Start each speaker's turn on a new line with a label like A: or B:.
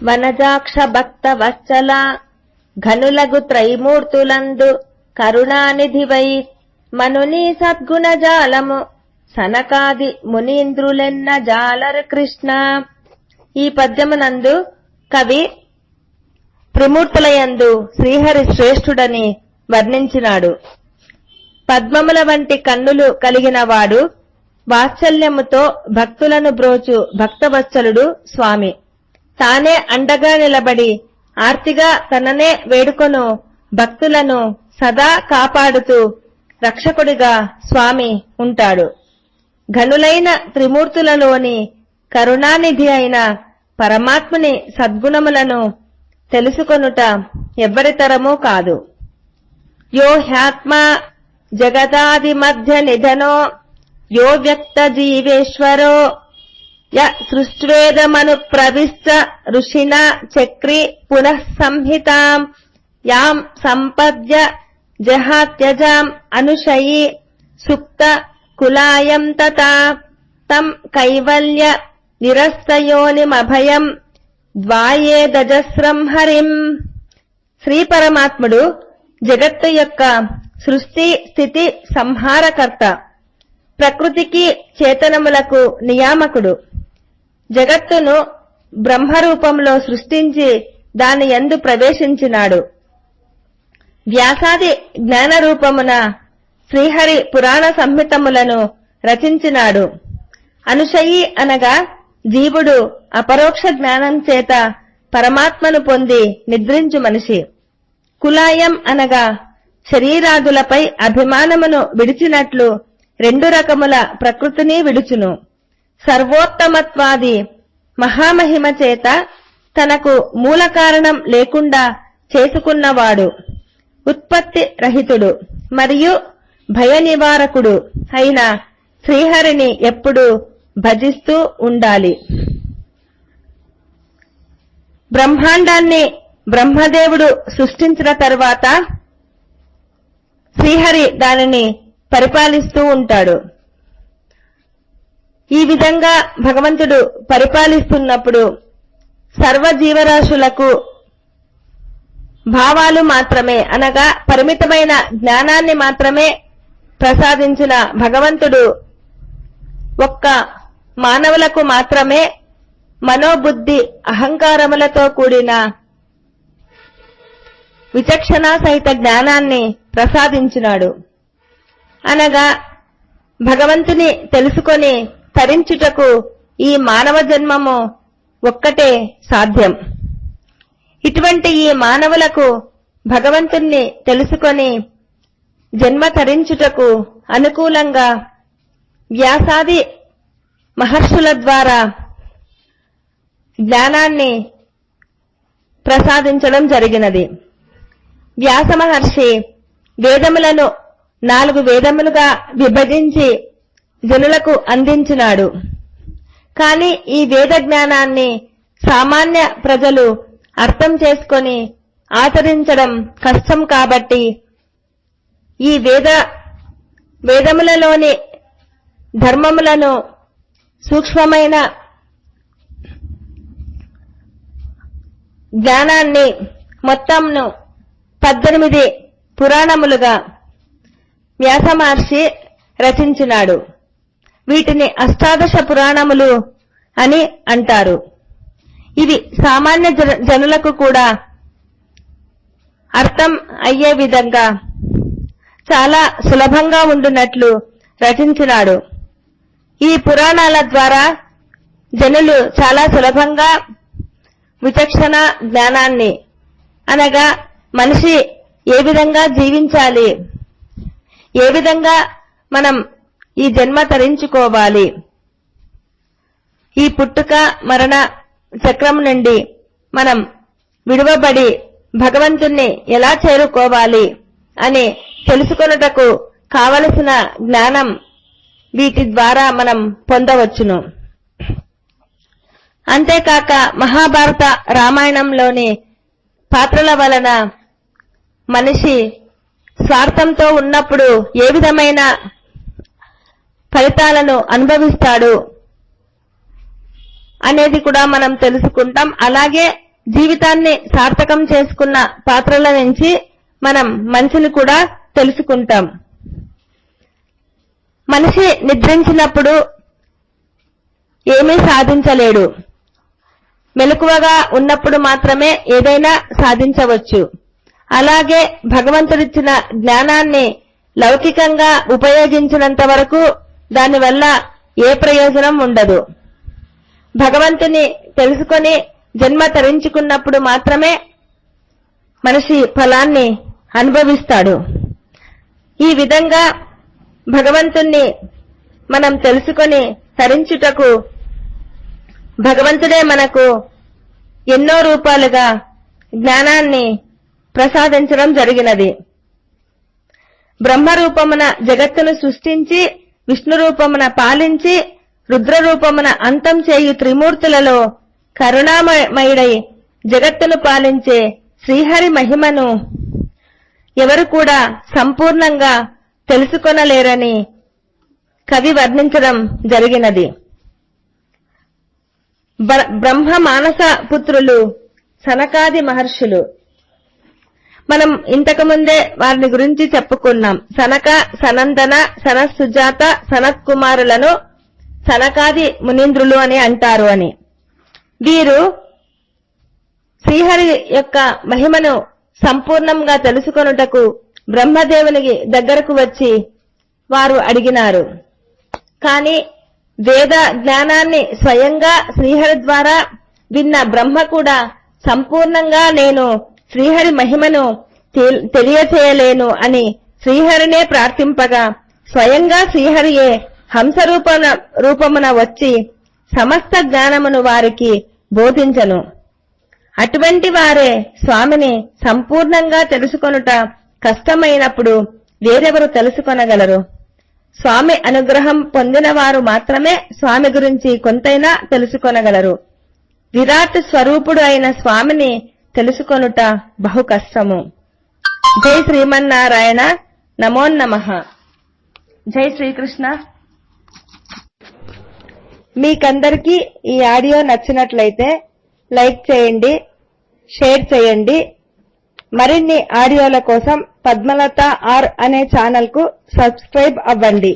A: వనజాక్ష భక్త వత్సల ఘనులగు త్రైమూర్తులందు కరుణానిధివై మనుని సద్గుణజాలము సనకాది మునీంద్రులెన్న జాలరు కృష్ణ. ఈ పద్యమునందు కవి త్రిమూర్తులయందు శ్రీహరి శ్రేష్ఠుడని వర్ణించినాడు. పద్మముల వంటి కన్నులు కలిగిన వాడు, వాత్సల్యముతో భక్తులను బ్రోచు భక్తవత్సలుడు స్వామి. తానే అండగా నిలబడి ఆర్తిగా తననే వేడుకొను భక్తులను సదా కాపాడుతూ రక్షకుడిగా స్వామి ఉంటాడు. ఘనులైన త్రిమూర్తులలోని కరుణానిధి అయిన పరమాత్ముని సద్గుణములను తెలుసుకొనుట ఎవ్వరితరమూ కాదు. యో హ్యాత్మా జగదాది మధ్య నిధనో యో వ్యక్త జీవేశ్వరో య సృష్ట్వేదమను ప్రవిశ్చ ఋషినా చక్రి పునః సంహితాం యాం సంపద్య జహాత్యజాం అనుశయీ సుప్త కులాయం తతా తం కైవల్య నిరస్తయోనిమభయం ద్వాయేదజస్రం హరిం. శ్రీ పరమాత్ముడు జగత్తు యొక్క సృష్టి స్థితి సంహారకర్త, ప్రకృతికి చేతనములకు నియామకుడు. జగత్తును బ్రహ్మరూపంలో సృష్టించి దాని యందు ప్రవేశించినాడు. వ్యాసాది జ్ఞానరూపమున శ్రీహరి పురాణ సంహితములను రచించినాడు. అనుశయి అనగా జీవుడు అపరోక్ష జ్ఞానం చేత పరమాత్మను పొంది నిద్రించు మనిషి. కులాయం అనగా శరీరాదులపై అభిమానమును విడిచినట్లు రెండు రకముల ప్రకృతిని విడుచును. సర్వోత్తమత్వాది మహామహిమ చేత తనకు మూల కారణం లేకుండా చేసుకున్నవాడు, ఉత్పత్తి రహితుడు మరియు భయ నివారకుడు అయిన శ్రీహరిని ఎప్పుడూ భజిస్తూ ఉండాలి. బ్రహ్మాండాన్ని బ్రహ్మదేవుడు సృష్టించిన తరువాత శ్రీహరి దానిని పరిపాలిస్తూ ఉంటాడు. ఈ విధంగా భగవంతుడు పరిపాలిస్తున్నప్పుడు సర్వజీవరాశులకు భావాలు మాత్రమే అనగా పరిమితమైన జ్ఞానాన్ని మాత్రమే ప్రసాదించిన భగవంతుడు ఒక్క మానవులకు మాత్రమే మనోబుద్ధి అహంకారములతో కూడిన విచక్షణ సహిత జ్ఞానాన్ని ప్రసాదించినాడు. అనగా భగవంతుని తెలుసుకొని తరించుటకు ఈ మానవ జన్మము ఒక్కటే సాధ్యం. ఇటువంటి ఈ మానవులకు భగవంతుణ్ణి తెలుసుకొని జన్మ తరించుటకు అనుకూలంగా వ్యాసాది మహర్షుల ద్వారా జ్ఞానాన్ని ప్రసాదించడం జరిగినది. వ్యాస మహర్షి వేదములను 4 వేదములుగా విభజించి జనులకు అందించినాడు. కాని ఈ వేద జ్ఞానాన్ని సామాన్య ప్రజలు అర్థం చేసుకొని ఆచరించడం కష్టం కాబట్టి ఈ వేదములలోని ధర్మములను సూక్ష్మమైన జ్ఞానాన్ని మొత్తంను 18 పురాణములుగా వ్యాస మహర్షి రచించినాడు. వీటిని అష్టాదశ పురాణములు అని అంటారు. ఇవి సామాన్య జనులకు కూడా అర్థం అయ్యే విధంగా చాలా సులభంగా ఉండునట్లు రచించినాడు. ఈ పురాణాల ద్వారా జనులు చాలా సులభంగా విచక్షణ జ్ఞానాన్ని అనగా మనిషి ఏ విధంగా జీవించాలి, ఏ విధంగా మనం ఈ జన్మ తరించుకోవాలి, ఈ పుట్టుక మరణ చక్రం నుండి మనం విడువబడి భగవంతుణ్ణి ఎలా చేరుకోవాలి అని తెలుసుకొనుటకు కావలసిన జ్ఞానం వీటి ద్వారా మనం పొందవచ్చును. అంతేకాక మహాభారత రామాయణంలోని పాత్రల వలన మనిషి స్వార్థంతో ఉన్నప్పుడు ఏ విధమైన ఫలితాలను అనుభవిస్తాడు అనేది కూడా మనం తెలుసుకుంటాం. అలాగే జీవితాన్ని సార్థకం చేసుకున్న పాత్రల నుంచి మనం మంచిని కూడా తెలుసుకుంటాం. మనిషి నిద్రించినప్పుడు ఏమీ సాధించలేడు. మెలకువగా ఉన్నప్పుడు మాత్రమే ఏదైనా సాధించవచ్చు. అలాగే భగవంతుడిచ్చిన జ్ఞానాన్ని లౌకికంగా ఉపయోగించినంత వరకు దానివల్ల ఏ ప్రయోజనం ఉండదు. భగవంతుని తెలుసుకొని జన్మ తరించుకున్నప్పుడు మాత్రమే మనిషి ఫలాన్ని అనుభవిస్తాడు. ఈ విధంగా భగవంతుణ్ణి మనం తెలుసుకొని తరించుటకు భగవంతుడే మనకు ఎన్నో రూపాలుగా జ్ఞానాన్ని ప్రసాదించడం జరిగినది. బ్రహ్మ రూపమున జగత్తును సృష్టించి, విష్ణు రూపమున పాలించి, రుద్ర రూపమున అంతం చేయు త్రిమూర్తులలో కరుణామయుడై జగత్తును పాలించే శ్రీహరి మహిమను ఎవరు కూడా సంపూర్ణంగా తెలుసుకొనలేరని కవి వర్ణించడం జరిగినది. బ్రహ్మ మానస పుత్రులు సనకాది మహర్షులు. మనం ఇంతకు ముందే వారిని గురించి చెప్పుకున్నాం. సనక, సనందన, సనత్సుజాత, సనత్ కుమారులను సనకాది మునీంద్రులు అని అంటారు అని. వీరు శ్రీహరి యొక్క మహిమను సంపూర్ణంగా తెలుసుకొనుటకు బ్రహ్మదేవునికి దగ్గరకు వచ్చి వారు అడిగినారు. కాని వేద జ్ఞానాన్ని స్వయంగా శ్రీహరి ద్వారా విన్న బ్రహ్మ కూడా సంపూర్ణంగా నేను శ్రీహరి మహిమను తెలియచేయలేను అని శ్రీహరినే ప్రార్థింపగా స్వయంగా శ్రీహరియే హంస రూపమున వచ్చి సమస్త జ్ఞానమును వారికి బోధించను. అటువంటి వారే స్వామిని సంపూర్ణంగా తెలుసుకొనుట కష్టమైనప్పుడు వేరెవరు తెలుసుకొనగలరు? స్వామి అనుగ్రహం పొందిన వారు మాత్రమే స్వామి గురించి కొంతైనా తెలుసుకొనగలరు. విరాట్ స్వరూపుడు అయిన స్వామిని తెలుసుకొనుట బహు కష్టము. జై శ్రీమన్నారాయణ. నమోన్నమః. జై శ్రీకృష్ణ. మీకందరికీ ఈ ఆడియో నచ్చినట్లయితే లైక్ చేయండి, షేర్ చేయండి. మరిన్ని ఆడియోల కోసం పద్మలత ఆర్ అనే ఛానల్ కు సబ్స్క్రైబ్ అవ్వండి.